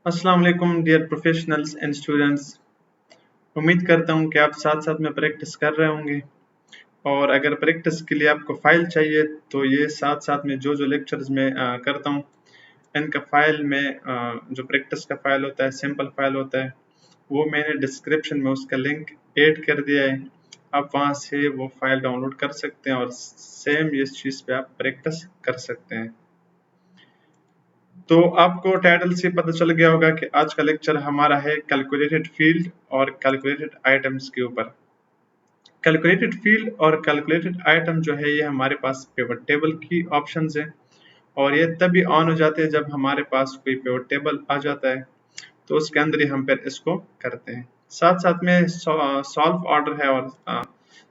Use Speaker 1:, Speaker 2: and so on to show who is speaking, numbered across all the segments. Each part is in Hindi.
Speaker 1: अस्सलाम वालेकुम डियर प्रोफेशनल्स एंड स्टूडेंट्स। उम्मीद करता हूँ कि आप साथ साथ में प्रैक्टिस कर रहे होंगे। और अगर प्रैक्टिस के लिए आपको फ़ाइल चाहिए तो ये साथ साथ में जो लेक्चर्स में करता हूँ इनका फ़ाइल में जो प्रैक्टिस का फ़ाइल होता है, सिंपल फ़ाइल होता है, वो मैंने डिस्क्रिप्शन में उसका लिंक ऐड कर दिया है। आप वहाँ से वो फ़ाइल डाउनलोड कर सकते हैं और सेम इस चीज़ पे आप प्रैक्टिस कर सकते हैं। तो आपको टाइटल से पता चल गया होगा कि आज का लेक्चर हमारा है कैलकुलेटेड फील्ड और कैलकुलेटेड आइटम्स के ऊपर। कैलकुलेटेड फील्ड और कैलकुलेटेड आइटम जो है ये हमारे पास पिवट टेबल की ऑप्शंस हैं और ये तभी ऑन हो जाते हैं जब हमारे पास कोई पिवट टेबल आ जाता है, तो उसके अंदर ही हम फिर इसको करते हैं। साथ साथ में सॉल्व ऑर्डर है और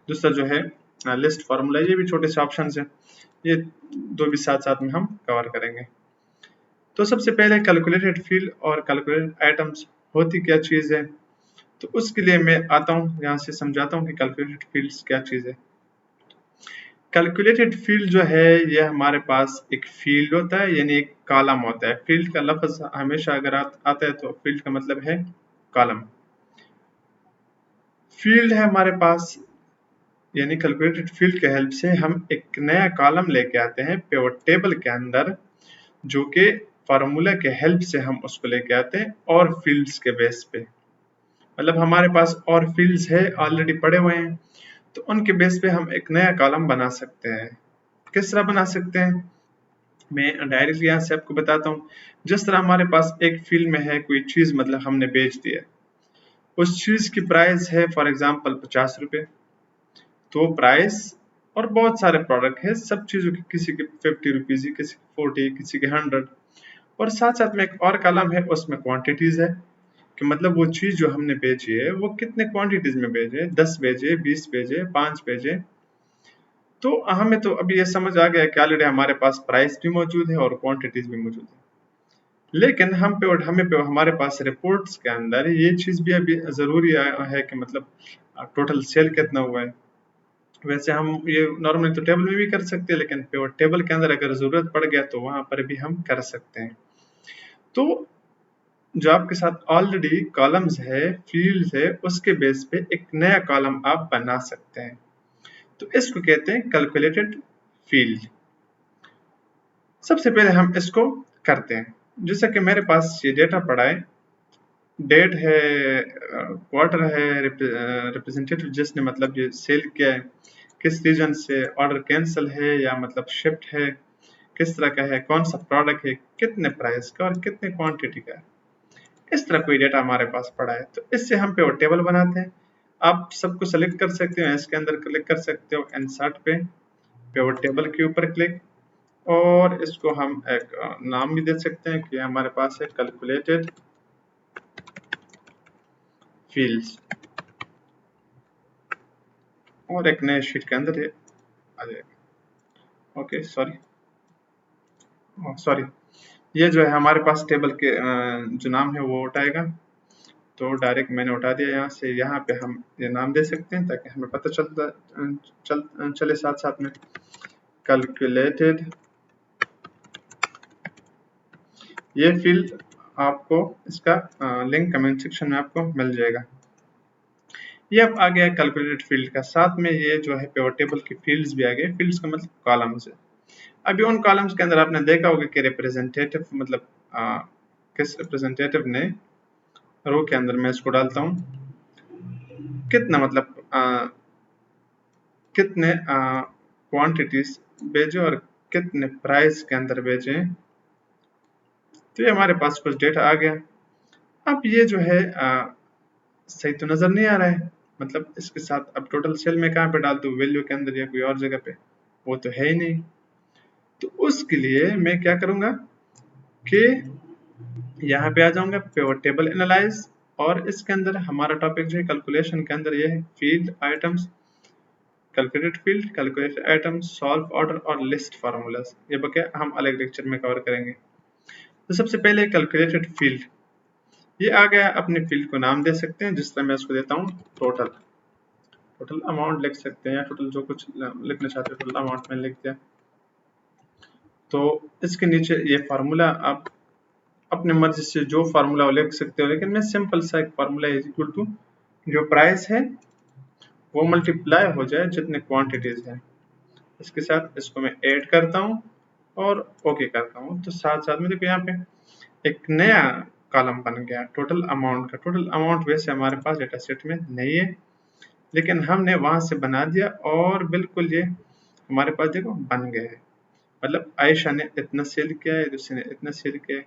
Speaker 1: दूसरा जो है लिस्ट फार्मूला, ये भी छोटे से ऑप्शन हैं। ये दो भी साथ साथ में हम कवर करेंगे। तो सबसे पहले कैलकुलेटेड फील्ड और कैलकुलेटेड आइटम्स होती क्या चीज़ है, तो उसके लिए मैं आता हूँ यहाँ से समझाता हूँ कि कैलकुलेटेड फील्ड्स क्या चीज़ है। कैलकुलेटेड फील्ड जो है ये हमारे पास एक फील्ड होता है, यानी एक कॉलम होता है। फील्ड का लफ्ज हमेशा अगर आता है तो फील्ड का मतलब है कॉलम। फील्ड है हमारे पास, यानी कैलकुलेटेड फील्ड के हेल्प से हम एक नया कॉलम लेके आते हैं पिवट टेबल के अंदर, जो कि फार्मूला के हेल्प से हम उसको लेके आते हैं और फील्ड्स के बेस पे। मतलब हमारे पास और फील्ड्स है ऑलरेडी पड़े हुए हैं, तो उनके बेस पे हम एक नया कॉलम बना सकते हैं। किस तरह बना सकते हैं, मैं डायरेक्टली यहाँ से आपको बताता हूँ। जिस तरह हमारे पास एक फील्ड में है कोई चीज़, मतलब हमने बेच दिया, उस चीज़ की प्राइस है फॉर एग्जांपल 50 रुपये। तो प्राइस और बहुत सारे प्रोडक्ट है, सब चीज़ों की, किसी के 50 रुपीज़, किसी के 40, किसी के 100। और साथ साथ में एक और कॉलम है, उसमें क्वांटिटीज है कि मतलब वो चीज़ जो हमने बेची है वो कितने क्वांटिटीज में बेचे, 10 बेचे, 20 बेचे, 5 बेचे। तो हमें तो अभी ये समझ आ गया कि ऑलरेडी हमारे पास प्राइस भी मौजूद है और क्वांटिटीज भी मौजूद है। लेकिन हमारे पास रिपोर्ट्स के अंदर ये चीज़ भी अभी ज़रूरी है कि मतलब टोटल सेल कितना हुआ है। वैसे हम ये नॉर्मली तो टेबल में भी कर सकते हैं, लेकिन पिवट टेबल के अंदर अगर ज़रूरत पड़ गया तो वहाँ पर भी हम कर सकते हैं। तो जो आपके साथ ऑलरेडी कॉलम्स है, फील्ड्स है, उसके बेस पे एक नया कॉलम आप बना सकते हैं, तो इसको कहते हैं कैलकुलेटेड फील्ड। सबसे पहले हम इसको करते हैं। जैसा कि मेरे पास ये डेटा पड़ा है, डेट है, क्वार्टर है, रिप्रेजेंटेटिव जिसने मतलब ये सेल किया है, किस रीजन से, ऑर्डर कैंसिल है या मतलब शिफ्ट है, किस तरह का है, कौन सा प्रोडक्ट है, कितने प्राइस का और कितने क्वांटिटी का है, इस तरह कोई डेटा हमारे पास पड़ा है। तो इससे हम पिवट टेबल बनाते हैं। आप सबको सेलेक्ट कर सकते हो, इसके अंदर क्लिक कर सकते हो इंसर्ट पे, पिवट टेबल के ऊपर क्लिक, और इसको हम एक नाम भी दे सकते हैं कि हमारे पास है कैलकुलेटेड फील्ड्स, और एक नए शीट के अंदर ये आ जाएगा। ओके सॉरी, ये जो है हमारे पास टेबल के जो नाम है वो उठाएगा, तो डायरेक्ट मैंने उठा दिया यहाँ से। यहाँ पे हम ये नाम दे सकते हैं ताकि हमें पता चले साथ साथ में। कैलकुलेटेड, ये फील्ड आपको इसका लिंक कमेंट सेक्शन में आपको मिल जाएगा। ये अब आ गया कैलकुलेटेड फील्ड का, साथ में ये जो है पिवट टेबल की फील्ड्स भी आ गए। फील्ड्स का मतलब कॉलम्स है। अभी उन कॉलम्स के अंदर आपने देखा होगा कि रिप्रेजेंटेटिव मतलब किस रिप्रेजेंटेटिव ने, रो के अंदर मैं इसको डालता हूँ, कितना मतलब कितने क्वांटिटीज भेजे और कितने प्राइस के अंदर भेजे। तो ये हमारे पास कुछ डेटा आ गया। अब ये जो है सही तो नजर नहीं आ रहा है, मतलब इसके साथ अब टोटल सेल में कहाँ पे डाल दूँ, वैल्यू के अंदर या कोई और जगह पे, वो तो है ही नहीं। तो उसके लिए मैं क्या करूंगा कि यहाँ पे आ जाऊंगा पिवट टेबल एनालाइज, और इसके अंदर हमारा टॉपिक जो है कैलकुलेशन के अंदर ये है field items, calculated field, calculated items, solve order और लिस्ट फार्मूलाज। ये बके हम अलग लेक्चर में कवर करेंगे। तो सबसे पहले कैलकुलेटेड फील्ड, ये आ गया। अपने फील्ड को नाम दे सकते हैं, जिस तरह मैं इसको देता हूँ टोटल। टोटल अमाउंट लिख सकते हैं या टोटल जो कुछ लिखना चाहते हैं, टोटल अमाउंट में लिख दिया। तो इसके नीचे ये फार्मूला आप अपने मर्जी से जो फार्मूला लिख सकते हो, लेकिन मैं सिंपल सा एक फार्मूला इज इक्वल टू जो प्राइस है वो मल्टीप्लाई हो जाए जितने क्वांटिटीज है, इसके साथ इसको मैं ऐड करता हूँ और ओके करता हूँ। तो साथ साथ में देखो यहाँ पे एक नया कॉलम बन गया टोटल अमाउंट का। टोटल अमाउंट वैसे हमारे पास डेटा सेट में नहीं है, लेकिन हमने वहां से बना दिया और बिल्कुल ये हमारे पास देखो बन गया है। मतलब आयशा ने इतना सेल किया है, दूसरे ने इतना सेल किया है।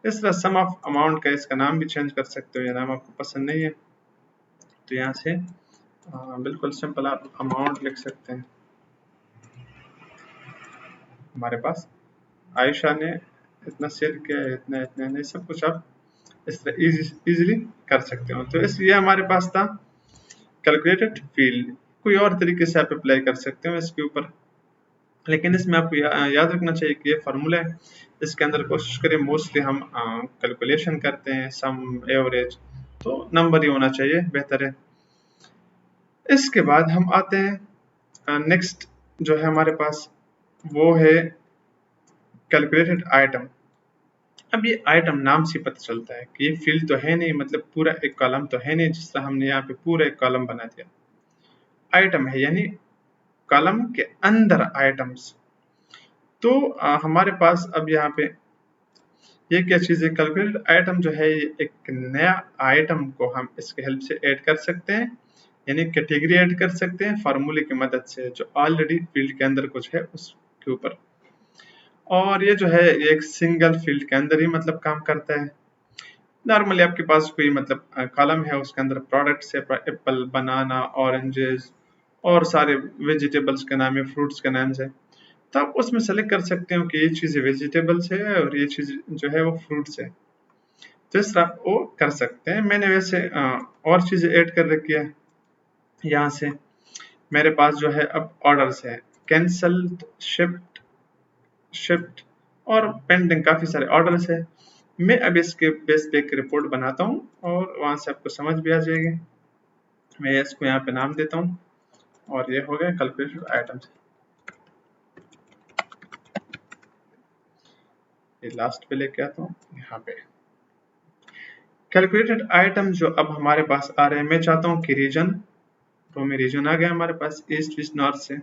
Speaker 1: इस तरह सम ऑफ अमाउंट का इसका नाम भी चेंज कर सकते हो, ये नाम आपको पसंद नहीं है तो यहाँ से बिल्कुल सिंपल आप अमाउंट लिख सकते हैं। हमारे पास आयशा ने इतना सेल किया है, इतना इतना नहीं, सब कुछ आप इस तरह इजीली कर सकते हो। तो इसलिए हमारे पास था कैलकुलेटेड फील्ड। कोई और तरीके से आप अप्लाई कर सकते हो इसके ऊपर, लेकिन इसमें आपको याद रखना चाहिए कि ये फार्मूला है, इसके अंदर कोशिश करें मोस्टली हम कैलकुलेशन करते हैं सम एवरेज, तो नंबर ही होना चाहिए, बेहतर है। इसके बाद हम आते हैं नेक्स्ट जो है हमारे पास वो है कैलकुलेटेड आइटम। अब ये आइटम नाम से पता चलता है कि ये फील्ड तो है नहीं, मतलब पूरा एक कॉलम तो है नहीं, जिस तरह हमने यहाँ पे पूरा एक कॉलम बना दिया। आइटम है यानी कॉलम के अंदर आइटम्स। तो हमारे पास अब यहाँ पे ये क्या चीज़ है, कैलकुलेटेड आइटम जो है ये एक नया आइटम को हम इसके हेल्प से ऐड कर सकते हैं, यानी कैटेगरी ऐड कर सकते हैं फार्मूले की मदद से जो ऑलरेडी फील्ड के अंदर कुछ है उसके ऊपर। और ये जो है ये एक सिंगल फील्ड के अंदर ही मतलब काम करता है। नॉर्मली आपके पास कोई मतलब कॉलम है, उसके अंदर प्रोडक्ट्स है, एप्पल, बनाना, ऑरेंजेस और सारे वेजिटेबल्स के नाम है, फ्रूट्स के नाम है। तो आप उसमें सेलेक्ट कर सकते हो कि ये चीज़ वेजिटेबल्स है और ये चीज़ जो है वो फ्रूट्स है। तो इस तरह वो कर सकते हैं। मैंने वैसे और चीज़ें ऐड कर रखी है यहाँ से। मेरे पास जो है अब ऑर्डर्स है, कैंसल्ड, शिफ्ट और पेंडिंग, काफ़ी सारे ऑर्डर्स है। मैं अब इसके बेस पे एक रिपोर्ट बनाता हूँ और वहाँ से आपको समझ भी आ जाएगी। मैं इसको यहाँ पे नाम देता हूँ और ये हो गया कैलकुलेटेड आइटम्स। ये लास्ट पे लेके आता हूँ यहाँ पे। कैलकुलेटेड आइटम जो अब हमारे पास आ रहे हैं, मैं चाहता हूँ कि रीजन, तो में रीजन आ गया हमारे पास ईस्ट वेस्ट नॉर्थ से।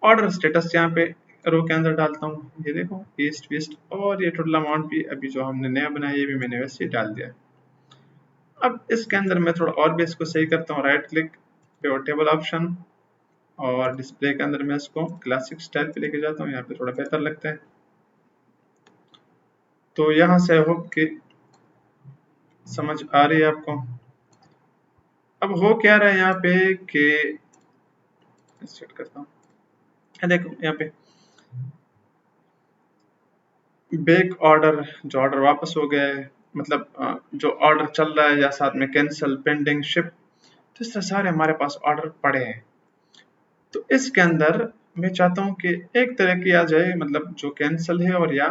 Speaker 1: ऑर्डर स्टेटस यहाँ पे रो के अंदर डालता हूँ, ये देखो ईस्ट वेस्ट, और ये टोटल अमाउंट भी अभी जो हमने नया बनाया ये भी मैंने वैसे ही डाल दिया। अब इसके अंदर मैं थोड़ा और भी इसको सही करता हूँ, right click pivot table option और डिस्प्ले के अंदर मैं इसको क्लासिक स्टाइल पे लेके जाता हूँ, यहाँ पे थोड़ा बेहतर लगता है। तो यहाँ से आई होप कि समझ आ रही है आपको। अब हो क्या रहा है यहाँ पे कि सेट करता हूँ, देखो यहाँ पे बैक ऑर्डर, जो ऑर्डर वापस हो गया है, मतलब जो ऑर्डर चल रहा है या साथ में कैंसिल, पेंडिंग, शिप, तो इस तरह सारे हमारे पास ऑर्डर पड़े हैं। तो इसके अंदर मैं चाहता हूँ कि एक तरह की आ जाए, मतलब जो कैंसिल है और या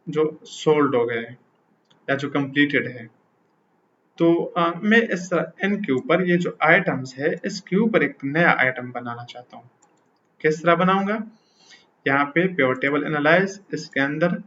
Speaker 1: जो सोल्ड हो गए या जो कंप्लीटेड है। तो मैं इस तरह इन के ऊपर ये जो आइटम्स है इसके ऊपर एक नया आइटम बनाना चाहता हूँ। किस तरह बनाऊंगा, यहाँ पे पिवट टेबल एनालाइज, इसके अंदर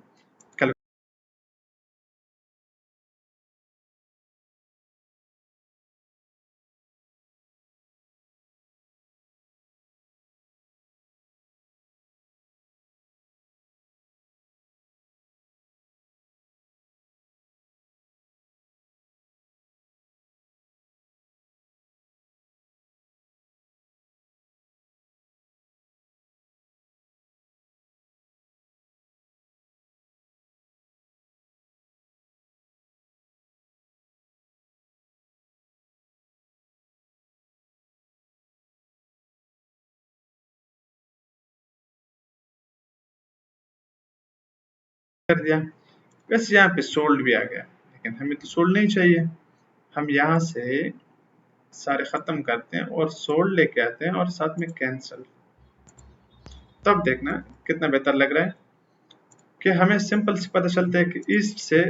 Speaker 1: कर दिया। वैसे यहाँ पे सोल्ड भी आ गया, लेकिन हमें तो सोल्ड नहीं चाहिए। हम यहाँ से सारे खत्म करते हैं और सोल्ड लेके आते हैं और साथ में कैंसल। तब देखना कितना बेहतर लग रहा है कि हमें सिंपल से पता चलता है कि ईस्ट से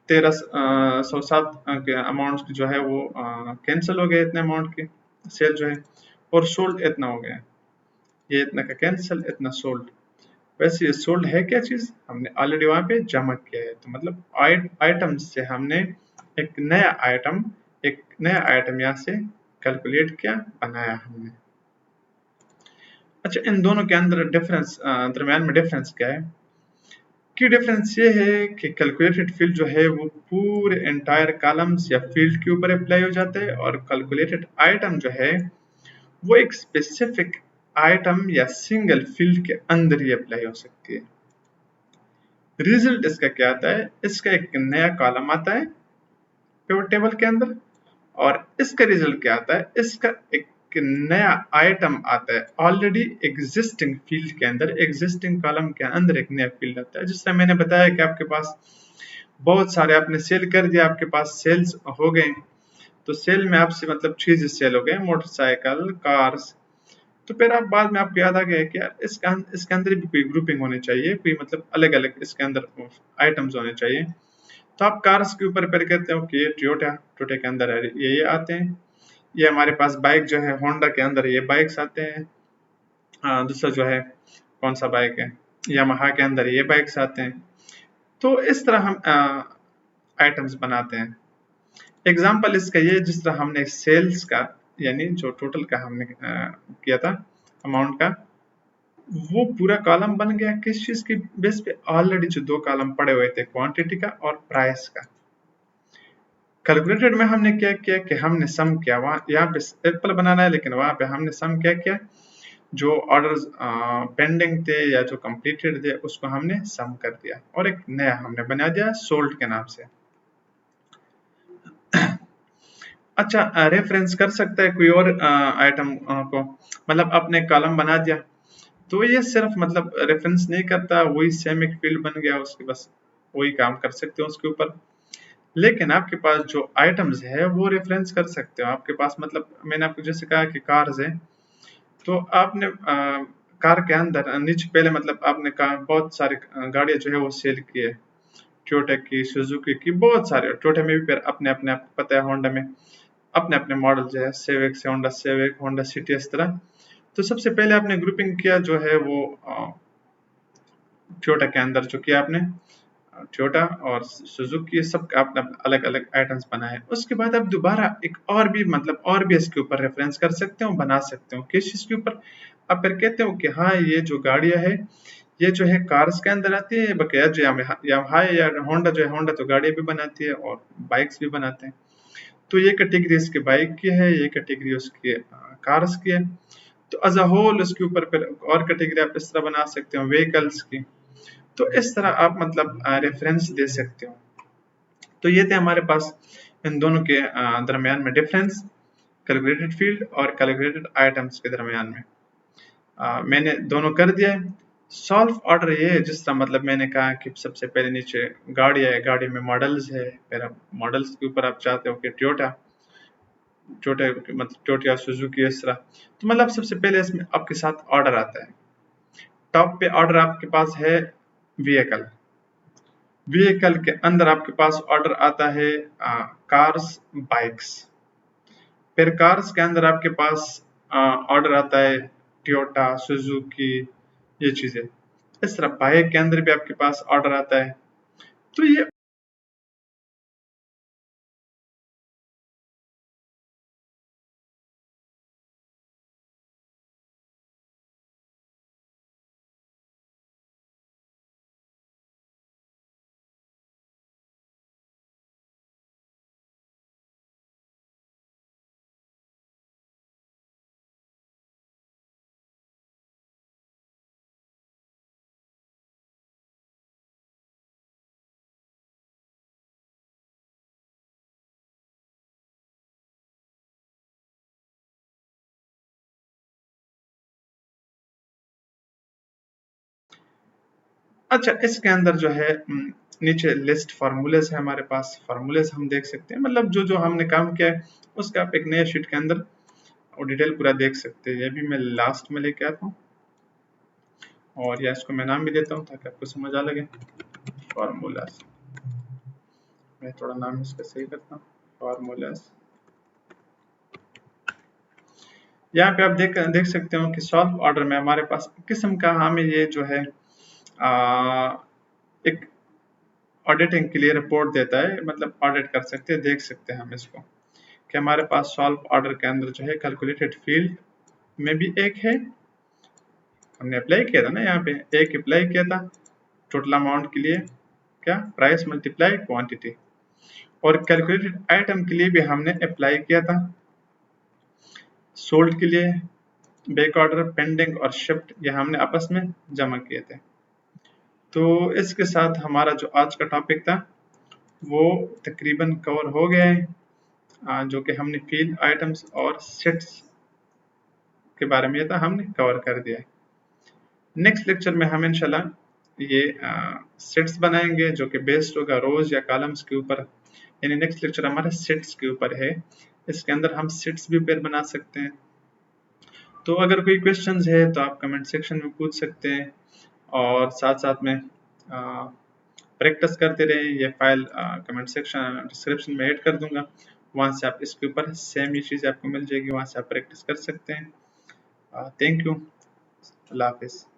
Speaker 1: 1307 के अमाउंट जो है वो कैंसिल हो गए, इतने अमाउंट की सेल जो है, और सोल्ड इतना हो गया, ये इतना का कैंसिल, इतना सोल्ड। वैसे ये सोल्ड है क्या चीज, हमने ऑलरेडी वहां पे जमा किया है, तो मतलब आइटम से हमने एक नया आइटम यहाँ से कैलकुलेट किया, बनाया हमने। अच्छा, इन दोनों के अंदर डिफरेंस, दरम्यान में डिफरेंस क्या है? की डिफरेंस ये है कि कैलकुलेटेड फील्ड जो है वो पूरे एंटायर कॉलम्स या फील्ड के ऊपर अप्लाई हो जाता है, और कैलकुलेटेड आइटम जो है वो एक स्पेसिफिक आइटम या सिंगल फील्ड के अंदर ही अप्लाई हो सकती है। रिजल्ट इसका क्या आता है? इसका एक नया कॉलम आता है पिवट टेबल के अंदर, और इसका रिजल्ट क्या आता है? इसका एक नया आइटम आता है ऑलरेडी एग्जिस्टिंग फील्ड के अंदर, एग्जिस्टिंग कॉलम के अंदर एक नया फील्ड आता है। जिस तरह मैंने बताया कि आपके पास बहुत सारे आपने सेल कर दिया, आपके पास सेल्स हो गए, तो सेल में आपसे मतलब चीज सेल हो गए, मोटरसाइकिल, कार्स, तो फिर आप बाद में आपको याद आ गया कि यार इसके अंदर भी कोई ग्रुपिंग होनी चाहिए, कोई मतलब अलग अलग इसके अंदर आइटम्स होने चाहिए। तो आप कार्स के ऊपर फिर कहते हो कि ये टोयोटा के अंदर है, ये आते हैं। ये हमारे पास बाइक जो है होंडा के अंदर ये बाइक्स आते हैं। दूसरा जो है कौन सा बाइक है, यामाहा के अंदर ये बाइक्स आते हैं। तो इस तरह हम आइटम्स बनाते हैं। एग्जाम्पल इसका ये, जिस तरह हमने सेल्स का यानी जो टोटल का हमने किया था अमाउंट का, वो पूरा कॉलम बन गया किस चीज की बेस पे? ऑलरेडी जो दो कॉलम पड़े हुए थे, क्वांटिटी का और प्राइस का। कैलकुलेटेड में हमने क्या किया कि हमने सम किया, वहां यहाँ पे एप्पल बनाना है लेकिन वहां पे हमने सम क्या किया, जो ऑर्डर्स पेंडिंग थे या जो कंप्लीटेड थे उसको हमने सम कर दिया, और एक नया हमने बना दिया सोल्ड के नाम से। अच्छा, रेफरेंस कर सकता है कोई और आइटम को, मतलब आपने कॉलम बना दिया तो ये सिर्फ मतलब रेफरेंस नहीं करता, वही सेम एक फील्ड बन गया उसके, बस वही काम कर सकते हो उसके ऊपर। लेकिन आपके पास जो आइटम्स है वो रेफरेंस कर सकते हो आपके पास, मतलब मैंने आपको जैसे कहा कि कार्स है, तो आपने कार के अंदर नीचे पहले मतलब आपने कहा बहुत सारी गाड़ियां जो है वो सेल की है, टोयोटा की, सुजुकी की, बहुत सारे, टोयोटा में भी फिर अपने अपने आपको पता है, होंडा में अपने अपने मॉडल जो है, सेविक से होंडा सेविक, होंडा सिटी, इस तरह। तो सबसे पहले आपने ग्रुपिंग किया जो है वो टोयोटा के अंदर जो किया आपने, टोयोटा और सुजुकी, ये सब आपने अलग अलग आइटम्स बनाए। उसके बाद आप दोबारा एक और भी मतलब और भी इसके ऊपर रेफरेंस कर सकते हो, बना सकते हो। किस चीज के ऊपर? आप फिर कहते हो कि हाँ ये जो गाड़ियां है ये जो है कार्स के अंदर आती है, बकाया जो यामाहा या होंडा, जो है होंडा तो गाड़ियां भी बनाती है और बाइक्स भी बनाते हैं, तो ये कैटेगरी इसके बाइक की है, ये कैटेगरी उसकी कार्स की है। तो एज अ होल उसके ऊपर फिर और कैटेगरी आप इस तरह बना सकते हो व्हीकल्स की। तो इस तरह आप मतलब रेफरेंस दे सकते हो। तो ये थे हमारे पास इन दोनों के दरमियान में डिफरेंस, कैलकुलेटेड फील्ड और कैलकुलेटेड आइटम्स के दरमियान में। मैंने दोनों कर दिया है। सॉल्व ऑर्डर ये है, जिस तरह मतलब मैंने कहा कि सबसे पहले नीचे गाड़ी है, गाड़ी में मॉडल्स है, फिर आप मॉडल्स के ऊपर आप चाहते हो कि टोयोटा मतलब टोयोटा सुजुकी, इस तरह। तो मतलब सबसे पहले इसमें आपके साथ ऑर्डर आता है, टॉप पे ऑर्डर आपके पास है व्हीकल, व्हीकल के अंदर आपके पास ऑर्डर आता है कार्स, बाइक्स, फिर कार्स के अंदर आपके पास ऑर्डर आता है टोयोटा, सुजुकी, ये चीजें। इस तरह बाइक के अंदर भी आपके पास ऑर्डर आता है। तो ये अच्छा, इसके अंदर जो है नीचे लिस्ट फार्मूलेस है हमारे पास, फार्मूलेस हम देख सकते हैं, मतलब जो जो हमने काम किया है उसका आप एक नए शीट के अंदर और डिटेल पूरा देख सकते हैं। ये भी मैं लास्ट में लेके आता हूँ, और या इसको मैं नाम भी देता हूँ ताकि आपको समझ आ लगे। फार्मूलास, मैं थोड़ा नाम इसका सही करता हूँ, फार्मूलास। यहाँ पे आप देख देख सकते हो कि सॉल्व ऑर्डर में हमारे पास किस्म का हमें ये जो है एक ऑडिटिंग के लिए रिपोर्ट देता है, मतलब ऑडिट कर सकते हैं, देख सकते हैं हम इसको कि हमारे पास सॉल्व ऑर्डर के अंदर जो है कैलकुलेटेड फील्ड में भी एक है, हमने अप्लाई किया था ना, यहाँ पे एक अप्लाई किया था टोटल अमाउंट के लिए, क्या प्राइस मल्टीप्लाई क्वांटिटी, और कैलकुलेटेड आइटम के लिए भी हमने अप्लाई किया था, सोल्ड के लिए बैक ऑर्डर, पेंडिंग और शिफ्ट, ये हमने आपस में जमा किए थे। तो इसके साथ हमारा जो आज का टॉपिक था वो तकरीबन कवर हो गया है, जो कि हमने फील्ड आइटम्स और सेट्स के बारे में था, हमने कवर कर दिया है। नेक्स्ट लेक्चर में हम इंशाल्लाह ये सेट्स बनाएंगे जो कि बेस्ड होगा रोज या कॉलम्स के ऊपर, यानी नेक्स्ट लेक्चर हमारा सेट्स के ऊपर है। इसके अंदर हम सेट्स भी पेयर बना सकते हैं। तो अगर कोई क्वेश्चंस है तो आप कमेंट सेक्शन में पूछ सकते हैं, और साथ साथ में प्रैक्टिस करते रहें। ये फाइल कमेंट सेक्शन डिस्क्रिप्शन में ऐड कर दूंगा, वहाँ से आप इसके ऊपर सेम ये चीज़ आपको मिल जाएगी, वहाँ से आप प्रैक्टिस कर सकते हैं। थैंक यू, अल्लाह हाफिज़।